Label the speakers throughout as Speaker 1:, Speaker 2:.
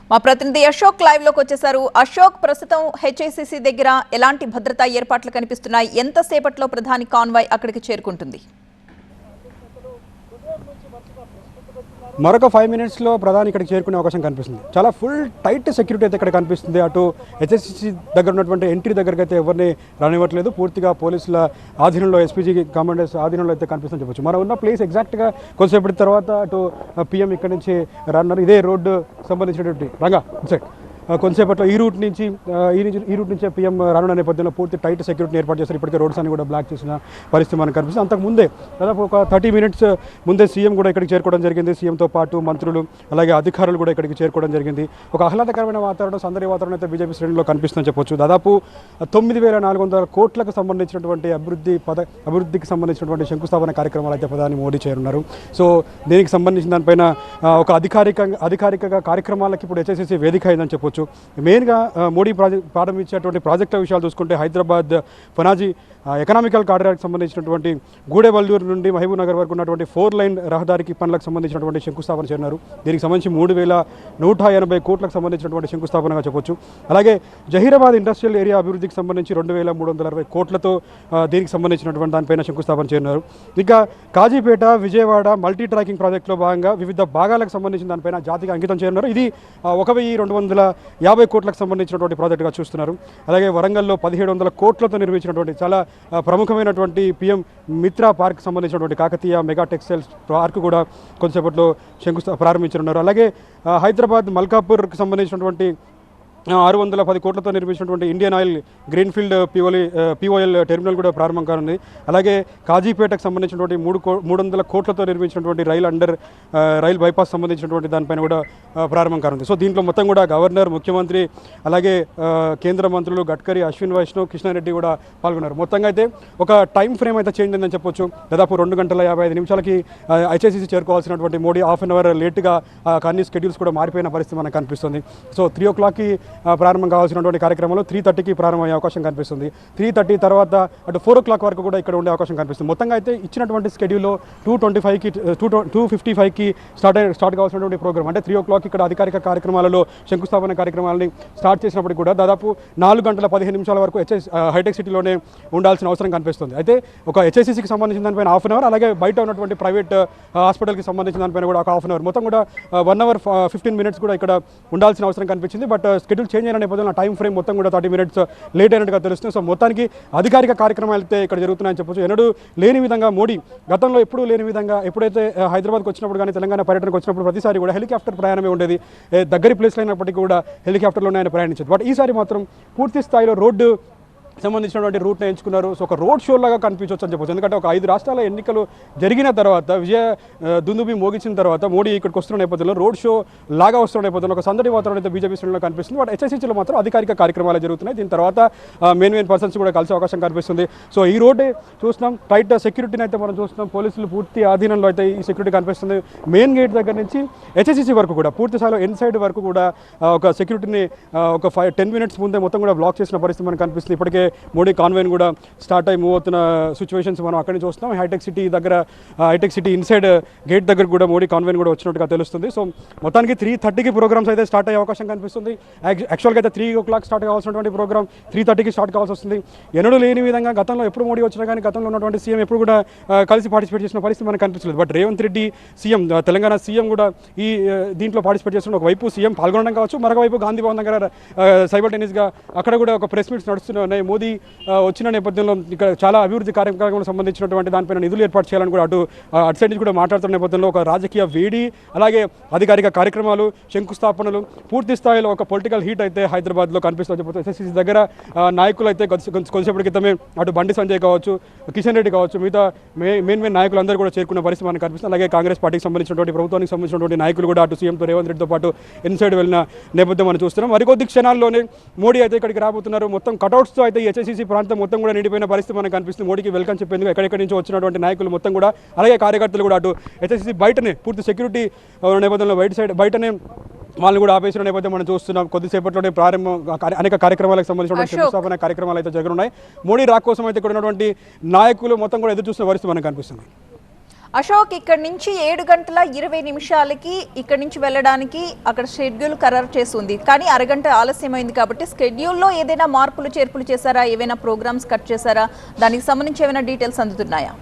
Speaker 1: మా ప్రతినిధి అశోక్ లైవ్ లోకి వచ్చేసారు. అశోక్, ప్రస్తుతం హెచ్ఐసిసి దగ్గర ఎలాంటి భద్రతా ఏర్పాట్లు కనిపిస్తున్నాయి? ఎంతసేపట్లో ప్రధాని కాన్వాయ్ అక్కడికి చేరుకుంటుంది?
Speaker 2: మరొక 5 minutesలో ప్రధాని ఇక్కడికి చేరుకునే అవకాశం కనిపిస్తుంది. చాలా ఫుల్ టైట్ సెక్యూరిటీ అయితే ఇక్కడ కనిపిస్తుంది. అటు హెచ్ఎస్సిసి దగ్గర ఉన్నటువంటి ఎంట్రీ దగ్గరికి అయితే ఎవరిని రానివ్వట్లేదు. పూర్తిగా పోలీసుల ఆధీనంలో, ఎస్పీజీ కమాండర్స్ ఆధీనంలో అయితే కనిపిస్తుందని చెప్పొచ్చు. మనం ఉన్న ప్లేస్ ఎగ్జాక్ట్గా కొంతసేపటి తర్వాత అటు పిఎం ఇక్కడ నుంచి రానున్నారు. ఇదే రోడ్డు సంబంధించినటువంటి రంగా సైడ్ కొంతసేపట్లో ఈ రూట్ నుంచి పిఎం రానున్న నేపథ్యంలో పూర్తి టైట్ సెక్యూరిటీని ఏర్పాటు చేస్తారు. ఇప్పటికే రోడ్స్ అన్ని కూడా బ్లాక్ చేసిన పరిస్థితి మనకు కనిపిస్తుంది. అంతకుముందే దాదాపు ఒక 30 minutes ముందే సీఎం కూడా ఇక్కడికి చేరుకోవడం జరిగింది. సీఎంతో పాటు మంత్రులు అలాగే అధికారులు కూడా ఇక్కడికి చేరుకోవడం జరిగింది. ఒక ఆహ్లాదకరమైన వాతావరణం, సందడి వాతావరణం అయితే బీజేపీ శ్రేణుల్లో కనిపిస్తుందని చెప్పొచ్చు. దాదాపు 9,400 కోట్లకు సంబంధించినటువంటి అభివృద్ధికి సంబంధించినటువంటి శంకుస్థాపన కార్యక్రమాలు అయితే ప్రధాని మోడీ చేరున్నారు. సో దీనికి సంబంధించిన దానిపైన ఒక అధికారికంగా కార్యక్రమాలకు ఇప్పుడు హెచ్ఐసిసి వేదిక అయిందని చెప్పొచ్చు. మెయిన్గా మోడీ ప్రారంభించేటువంటి ప్రాజెక్టుల విషయాలు చూసుకుంటే హైదరాబాద్ పనాజీ ఎకనామికల్ కారిడార్కి సంబంధించినటువంటి గూడెవల్లూరు నుండి మహబూబ్ నగర్ వరకు ఉన్నటువంటి 4-lane రహదారికి పనులకు సంబంధించినటువంటి శంకుస్థాపన చేరినారు. దీనికి సంబంధించి 3,180 కోట్లకు సంబంధించినటువంటి శంకుస్థాపనగా చెప్పొచ్చు. అలాగే జహీరాబాద్ ఇండస్ట్రియల్ ఏరియా అభివృద్ధికి సంబంధించి 2,360 కోట్లతో దీనికి సంబంధించినటువంటి దానిపైన శంకుస్థాపన చేరినారు. ఇంకా కాజీపేట, విజయవాడ మల్టీ ట్రాకింగ్ ప్రాజెక్టులో భాగంగా వివిధ భాగాలకు సంబంధించిన దానిపైన జాతికి అంకితం చేరినారు. ఇది 1,250 కోట్లకు సంబంధించినటువంటి ప్రాజెక్టుగా చూస్తున్నారు. అలాగే వరంగల్లో 1,700 కోట్లతో నిర్మించినటువంటి చాలా ప్రముఖమైనటువంటి పిఎం మిత్రా పార్క్ సంబంధించినటువంటి కాకతీయ మెగా టెక్స్టైల్స్ పార్క్ కూడా కొంతసేపట్లో ప్రారంభించనున్నారు. అలాగే హైదరాబాద్ మల్కాపూర్కి సంబంధించినటువంటి 610 కోట్లతో నిర్మించినటువంటి Indian oil greenfield POL terminal కూడా ప్రారంభం కానుంది. అలాగే కాజీపేటకు సంబంధించినటువంటి 300 కోట్లతో నిర్మించినటువంటి రైల్ బైపాస్ సంబంధించినటువంటి దానిపైన కూడా ప్రారంభం కానుంది. సో దీంట్లో మొత్తం కూడా గవర్నర్, ముఖ్యమంత్రి అలాగే కేంద్ర మంత్రులు గడ్కరీ, అశ్విన్ వైష్ణవ్, కృష్ణారెడ్డి కూడా పాల్గొన్నారు. మొత్తంగా అయితే ఒక టైం ఫ్రేమ్ అయితే చేంజ్ అయిందని చెప్పొచ్చు. దాదాపు 2:55 హెచ్ఐసిసి చేరుకోవాల్సినటువంటి మోడీ హాఫ్ అన్ అవర్ లేట్గా అన్ని స్కెడ్యూల్స్ కూడా మారిపోయిన పరిస్థితి మనకు కనిపిస్తుంది. సో 3 o'clockకి ప్రారంభం కావాల్సినటువంటి కార్యక్రమంలో 3:30కి ప్రారంభమయ్యే అవకాశం కనిపిస్తుంది. 3:30 తర్వాత అటు 4 o'clock వరకు కూడా ఇక్కడ ఉండే అవకాశం కనిపిస్తుంది. మొత్తంగా అయితే ఇచ్చినటువంటి స్కెడ్యూల్లో 2:55కి స్టార్ట్ కావాల్సినటువంటి ప్రోగ్రామ్ అంటే 3 o'clock ఇక్కడ అధికారిక కార్యక్రమాలలో శంకుస్థాపన కార్యక్రమాలని స్టార్ట్ చేసినప్పుడు కూడా దాదాపు 4:15 వరకు హైటెక్ సిటీలోనే ఉండాల్సిన అవసరం కనిపిస్తుంది. అయితే ఒక హెచ్ఐసిసికి సంబంధించిన దానిపైన హాఫ్ అన్ అవర్, అలాగే బయట ఉన్నటువంటి ప్రైవేట్ హాస్పిటల్కి సంబంధించిన దానిపైన కూడా ఒక హాఫ్ అన్ అవర్, మొత్తం కూడా 1 hour 15 minutes కూడా ఇక్కడ ఉండాల్సిన అవసరం కనిపించింది. బట్ షెడ్యూల్ చేంజ్ అయిన నేపథ్యంలో టైం ఫ్రేమ్ మొత్తం కూడా 30 minutes లేట్ అయినట్టుగా తెలుస్తుంది. సో మొత్తానికి అధికారిక కార్యక్రమాలు అయితే ఇక్కడ జరుగుతున్నాయని చెప్పొచ్చు. ఎన్నడూ లేని విధంగా మోడీ గతంలో ఎప్పుడూ లేని విధంగా ఎప్పుడైతే హైదరాబాద్కి వచ్చినప్పుడు కానీ తెలంగాణ పర్యటనకు వచ్చినప్పుడు ప్రతిసారి కూడా హెలికాప్టర్ ప్రయాణమే ఉండేది. దగ్గరి ప్లేస్లో అయినప్పటికీ కూడా హెలికాప్టర్లోనే ఆయన ప్రయాణించేది. బట్ ఈసారి మాత్రం పూర్తి స్థాయిలో రోడ్డు సంబంధించినటువంటి రూట్ని ఎంచుకున్నారు. సో ఒక రోడ్ షో లాగా కనిపించవచ్చు అని చెప్పొచ్చు. ఎందుకంటే ఒక 5 రాష్ట్రాల ఎన్నికలు జరిగిన తర్వాత, దుందుబి మోగించిన తర్వాత మోడీ ఇక్కడికి వస్తున్న నేపథ్యంలో రోడ్ షో లాగా వస్తున్న నేపథ్యంలో ఒక సందడి వాతావరణం అయితే బీజేపీ శ్రేణుల్లో కనిపిస్తుంది. బట్ హెచ్ఐసిసిలో మాత్రం అధికారిక కార్యక్రమాలు జరుగుతున్నాయి. దీని తర్వాత మెయిన్ పర్సన్స్ కూడా కలిసే అవకాశం కనిపిస్తుంది. సో ఈ రోడ్డే చూస్తున్నాం, టైట్ సెక్యూరిటీని అయితే మనం చూస్తున్నాం. పోలీసులు పూర్తి ఆధీనంలో అయితే ఈ సెక్యూరిటీ కనిపిస్తుంది. మెయిన్ గేట్ దగ్గర నుంచి హెచ్ఐసిసి వరకు కూడా పూర్తి స్థాయిలో ఇన్సైడ్ వరకు కూడా ఒక సెక్యూరిటీని ఒక 10 minutes ముందే మొత్తం కూడా బ్లాక్ చేసిన పరిస్థితి మనకు కనిపిస్తుంది. ఇప్పటికే మోడీ కాన్వేన్ కూడా స్టార్ట్ అయ్యి మూవ్ అవుతున్న సిచ్యువేషన్స్ మనం అక్కడి నుంచి చూస్తున్నాం. హైటెక్ సిటీ ఇన్సైడ్ గేట్ దగ్గర కూడా మోడీ కాన్వేన్ కూడా వచ్చినట్టుగా తెలుస్తుంది. సో మొత్తానికి 3:30కి ప్రోగ్రామ్స్ అయితే స్టార్ట్ అయ్యే అవకాశం కనిపిస్తుంది. యాక్చువల్గా అయితే 3 o'clock స్టార్ట్ కావాల్సినటువంటి ప్రోగ్రామ్ 3:30కి స్టార్ట్ కావాల్సి వస్తుంది. ఎన్నడూ లేని విధంగా గతంలో ఎప్పుడు మోడీ వచ్చినా కానీ గతంలో ఉన్నటువంటి సీఎం ఎప్పుడు కూడా కలిసి పార్టిసిపేట్ చేసిన పరిస్థితి మనకు కనిపించలేదు. But Revanth Reddy CM, Telangana CM కూడా ఈ దీంట్లో పార్టిసిపేట్ చేస్తున్న ఒకవైపు సీఎం పాల్గొనడం కావచ్చు, మరొకవైపు గాంధీ భవన్ దగ్గర సైబల్టేనియస్గా అక్కడ కూడా ఒక ప్రెస్ మీట్స్ నడుస్తున్నాయి. మోదీ వచ్చిన నేపథ్యంలో ఇక్కడ చాలా అభివృద్ధి కార్యక్రమాలకు సంబంధించినటువంటి దానిపైన నిధులు ఏర్పాటు చేయాలని కూడా అటు సైడ్ నుంచి కూడా మాట్లాడుతున్న నేపథ్యంలో ఒక రాజకీయ వేడి, అలాగే అధికారిక కార్యక్రమాలు, శంకుస్థాపనలు, పూర్తి స్థాయిలో ఒక పొలిటికల్ హీట్ అయితే హైదరాబాద్లో కనిపిస్తుంది చెప్పవచ్చు. ఎస్ఎస్సీ దగ్గర నాయకులు అయితే కొద్దిసేపటి క్రితమే అటు బండి సంజయ్ కావచ్చు, కిషన్ రెడ్డి కావచ్చు, మిగతా మెయిన్ నాయకులందరూ కూడా చేరుకున్న పరిస్థితి మనకు కనిపిస్తుంది. అలాగే కాంగ్రెస్ పార్టీకి సంబంధించినటువంటి, ప్రభుత్వానికి సంబంధించినటువంటి నాయకులు కూడా అటు సీఎంతో రేవంత్ రెడ్డితో పాటు ఇన్సైడ్ వెళ్ళిన నేపథ్యం మనం చూస్తున్నాం. మరికొద్ది క్షణాల్లోనే మోడీ అయితే ఇక్కడికి రాబోతున్నారు. మొత్తం కటౌట్స్తో అయితే హెచ్ఐసిసి ప్రాంతం మొత్తం కూడా నిండిపోయిన పరిస్థితి మనకు కనిపిస్తుంది. మోడీకి వెల్కమ్ చెప్పేందుకు ఎక్కడెక్కడి నుంచి వచ్చినటువంటి నాయకులు మొత్తం కూడా, అలాగే కార్యకర్తలు కూడా అటు హెచ్ఐసిసి బయటనే పూర్తి సెక్యూరిటీ నేపథ్యంలో బయటనే వాళ్ళని కూడా ఆపేసిన నేపథ్యం మనం చూస్తున్నాం. కొద్దిసేపట్లోనే అనేక కార్యక్రమాలకు సంబంధించిన శంకుస్థాపన కార్యక్రమాలు అయితే జరుగుతున్నాయి. మోడీ రాక్ కోసం అయితే ఇక్కడ ఉన్నటువంటి నాయకులు మొత్తం కూడా ఎదురు చూస్తున్న పరిస్థితి మనకు కనిపిస్తుంది.
Speaker 1: అశోక్ ఇక్కడ నుంచి 7:20 ఇక్కడ నుంచి వెళ్ళడానికి అక్కడ షెడ్యూల్ ఖరారు చేస్తుంది, కానీ అరగంట ఆలస్యమైంది కాబట్టి స్కెడ్యూల్లో ఏదైనా మార్పులు చేర్పులు చేశారా, ఏవైనా ప్రోగ్రామ్స్ కట్ చేశారా, దానికి సంబంధించి ఏమైనా డీటెయిల్స్ అందుతున్నాయా?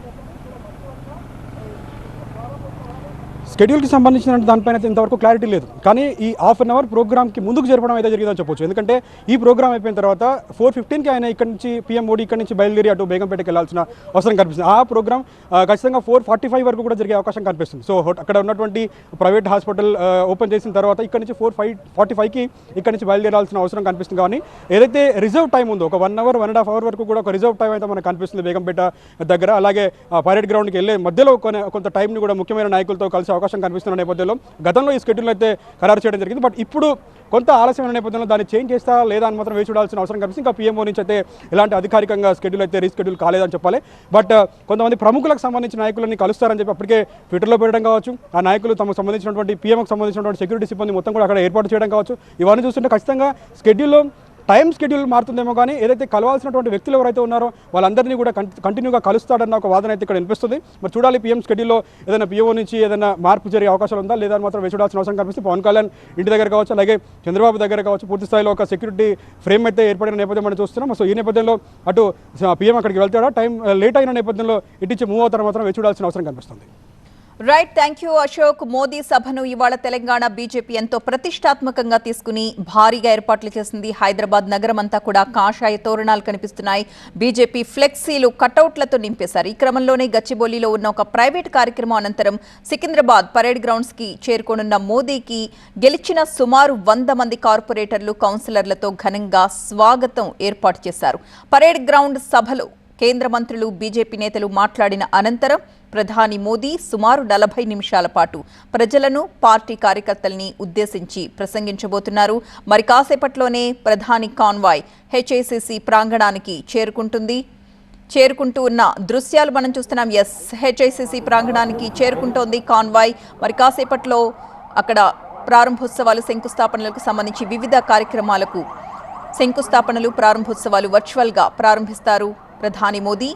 Speaker 2: షెడ్యూల్కి సంబంధించిన దానిపైన ఇంతవరకు క్లారిటీ లేదు, కానీ ఈ హాఫ్ అన్ అవర్ ప్రోగ్రామ్కి ముందుకు జరపడం అయితే జరిగిందని చెప్పొచ్చు. ఎందుకంటే ఈ ప్రోగ్రామ్ అయిపోయిన తర్వాత 4:15కి ఆయన ఇక్కడ నుంచి పీఎం మోడీ ఇక్కడ నుంచి బయలుదేరి అటు బేగంపేటకి వెళ్ళాల్సిన అవసరం కనిపిస్తుంది. ఆ ప్రోగ్రామ్ ఖచ్చితంగా 4:45 వరకు కూడా జరిగే అవకాశం కనిపిస్తుంది. సో అక్కడ ఉన్నటువంటి ప్రైవేట్ హాస్పిటల్ ఓపెన్ చేసిన తర్వాత ఇక్కడ నుంచి 4:45కి ఇక్కడ నుంచి బయలుదేరాల్సిన అవసరం కనిపిస్తుంది. కానీ ఏదైతే రిజర్వ్ టైం ఉందో ఒక 1 అవర్ 1.5 అవర్ వరకు కూడా ఒక రిజర్వ్ టైం అయితే మనకు కనిపిస్తుంది బేగంపేట దగ్గర. అలాగే పరేడ్ గ్రౌండ్కి వెళ్ళే మధ్యలో కొంత టైంని కూడా ముఖ్యమైన నాయకులతో కలిసి అవకాశం కనిపిస్తున్న నేపథ్యంలో గతంలో ఈ షెడ్యూల్ అయితే ఖరారు చేయడం జరిగింది. బట్ ఇప్పుడు కొంత ఆలస్యమైన నేపథ్యంలో దాన్ని చేంజ్ చేస్తా లేదా అని మాత్రం వేచి చూడాల్సిన అవసరం కనిపిస్తుంది. ఇంకా పీఎంఓ నుంచి అయితే ఎలాంటి అధికారికంగా షెడ్యూల్ అయితే రీషెడ్యూల్ కాలేదని చెప్పాలి. బట్ కొంతమంది ప్రముఖులకు సంబంధించిన నాయకులని కలుస్తారని చెప్పి అప్పటికే ట్విట్టర్లో పెట్టడం కావచ్చు, ఆ నాయకులు తమకు సంబంధించినటువంటి పీఎంకి సంబంధించినటువంటి సెక్యూరిటీ సిబ్బంది మొత్తం కూడా అక్కడ ఏర్పాటు చేయడం కావచ్చు, ఇవన్నీ చూస్తుంటే ఖచ్చితంగా షెడ్యూల్లో టైం షెడ్యూల్ మారుతుందేమో, కానీ ఏదైతే కలవాల్సినటువంటి వ్యక్తులు ఎవరైతే ఉన్నారో వాళ్ళందరినీ కూడా కంటిన్యూగా కలుస్తాడన్న ఒక వాదన అయితే ఇక్కడ వినిపిస్తుంది. మరి చూడాలి పీఎం షెడ్యూల్లో ఏదైనా పీఓ నుంచి ఏదైనా మార్పు జరిగే అవకాశాలు ఉందా లేదా అని మాత్రం వేచి చూడాల్సిన అవసరం కనిపిస్తుంది. పవన్ కళ్యాణ్ ఇంటి దగ్గర కావచ్చు, అలాగే చంద్రబాబు దగ్గర కావచ్చు, పూర్తి స్థాయిలో ఒక సెక్యూరిటీ ఫ్రేమ్ అయితే ఏర్పడిన నేపథ్యం మనం చూస్తున్నాం. సో ఈ నేపథ్యంలో అటు పీఎం అక్కడికి వెళ్తాడా, టైం లేట్ అయిన నేపథ్యంలో ఇటు మూవ్ అవుతారో మాత్రం వేచి చూడాల్సిన అవసరం కనిపిస్తుంది.
Speaker 1: Right, thank you Ashok. Modi సభను ఇవాళ తెలంగాణ బీజేపీ ఎంతో ప్రతిష్టాత్మకంగా తీసుకుని భారీగా ఏర్పాట్లు చేసింది. హైదరాబాద్ నగరం అంతా కూడా కాషాయ తోరణాలు కనిపిస్తున్నాయి. బీజేపీ ఫ్లెక్సీలు కటౌట్లతో నింపేశారు. ఈ క్రమంలోనే గచ్చిబౌలిలో ఉన్న ఒక ప్రైవేట్ కార్యక్రమం అనంతరం సికింద్రాబాద్ పరేడ్ గ్రౌండ్స్ కి చేరుకోనున్న మోదీకి గెలిచిన సుమారు 100 మంది కార్పొరేటర్లు, కౌన్సిలర్లతో ఘనంగా స్వాగతం ఏర్పాటు చేశారు. పరేడ్ గ్రౌండ్ సభలో కేంద్ర మంత్రులు, బీజేపీ నేతలు మాట్లాడిన అనంతరం ప్రధాని మోదీ సుమారు 40 నిమిషాల పాటు ప్రజలను, పార్టీ కార్యకర్తల్ని ఉద్దేశించి ప్రసంగించబోతున్నారు. మరి కాసేపట్లోనే ప్రధాని కాన్వాయ్ హెచ్ఐసిసి ప్రాంగణానికి చేరుకుంటూ ఉన్న దృశ్యాలు మనం చూస్తున్నాం. హెచ్ఐసిసి ప్రాంగణానికి చేరుకుంటోంది కాన్వాయ్. మరి కాసేపట్లో అక్కడ ప్రారంభోత్సవాలు, శంకుస్థాపనలకు సంబంధించి వివిధ కార్యక్రమాలకు శంకుస్థాపనలు, ప్రారంభోత్సవాలు వర్చువల్గా ప్రారంభిస్తారు ప్రధాని మోదీ.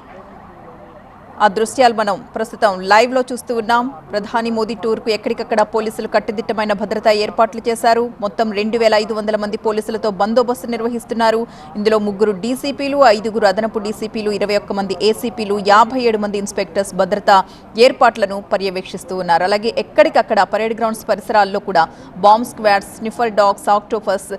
Speaker 1: ఆ దృశ్యాలు మనం ప్రస్తుతం లైవ్ లో చూస్తూ ఉన్నాం. ప్రధాని మోదీ టూర్ కు ఎక్కడికక్కడ పోలీసులు కట్టుదిట్టమైన భద్రతా ఏర్పాట్లు చేశారు. మొత్తం 2500 మంది పోలీసులతో బందోబస్తు నిర్వహిస్తున్నారు. ఇందులో 3 డీసీపీలు, 5 అదనపు డీసీపీలు, 21 మంది ఏసీపీలు, 57 మంది ఇన్స్పెక్టర్స్ భద్రతా ఏర్పాట్లను పర్యవేక్షిస్తూ ఉన్నారు. అలాగే ఎక్కడికక్కడ పరేడ్ గ్రౌండ్స్ పరిసరాల్లో కూడా bomb squads, sniffer dogs, octopus,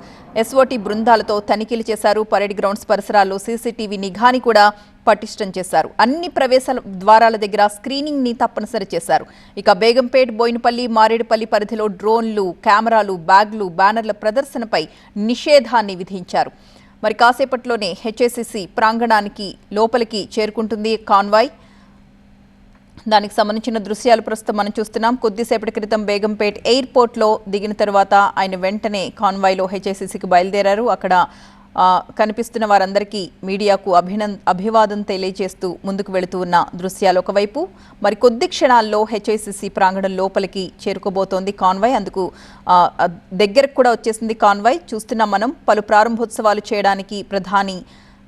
Speaker 1: SOT బృందాలతో తనిఖీలు చేశారు. పరేడ్ గ్రౌండ్స్ పరిసరాల్లో సీసీటీవీ నిఘాని కూడా పటిష్టం చేశారు. అన్ని ప్రవేశ ద్వారాల దగ్గర స్క్రీనింగ్ ని తప్పనిసరి చేశారు. ఇక బేగంపేట్, బోయినపల్లి, మారేడుపల్లి పరిధిలో డ్రోన్లు, కెమెరాలు, బ్యాగ్లు, బ్యానర్ల ప్రదర్శనపై నిషేధాన్ని విధించారు. మరి కాసేపట్లోనే హెచ్ఐసిసి ప్రాంగణానికి లోపలికి చేరుకుంటుంది కాన్వాయ్. దానికి సంబంధించిన దృశ్యాలు ప్రస్తుతం మనం చూస్తున్నాం. కొద్దిసేపటి క్రితం బేగంపేట్ ఎయిర్పోర్ట్లో దిగిన తర్వాత ఆయన వెంటనే కాన్వాయ్లో హెచ్ఐసిసికి బయలుదేరారు. అక్కడ కనిపిస్తున్న వారందరికీ మీడియాకు అభివాదం తెలియజేస్తూ ముందుకు వెళుతూ ఉన్న దృశ్యాలు ఒకవైపు, మరి కొద్ది క్షణాల్లో హెచ్ఐసిసి ప్రాంగణం లోపలికి చేరుకోబోతోంది కాన్వాయ్. అందుకు దగ్గరకు కూడా వచ్చేసింది కాన్వాయ్. చూస్తున్నాం మనం. పలు ప్రారంభోత్సవాలు చేయడానికి ప్రధాని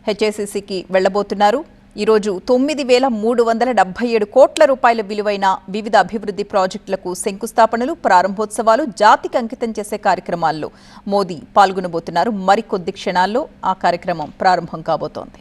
Speaker 1: హెచ్ఐసిసికి వెళ్లబోతున్నారు. ఈరోజు 9,377 కోట్ల రూపాయల విలువైన వివిధ అభివృద్ధి ప్రాజెక్టులకు శంకుస్థాపనలు, ప్రారంభోత్సవాలు, జాతికి అంకితం చేసే కార్యక్రమాల్లో మోదీ పాల్గొనబోతున్నారు. మరికొద్ది క్షణాల్లో ఆ కార్యక్రమం ప్రారంభం కాబోతోంది.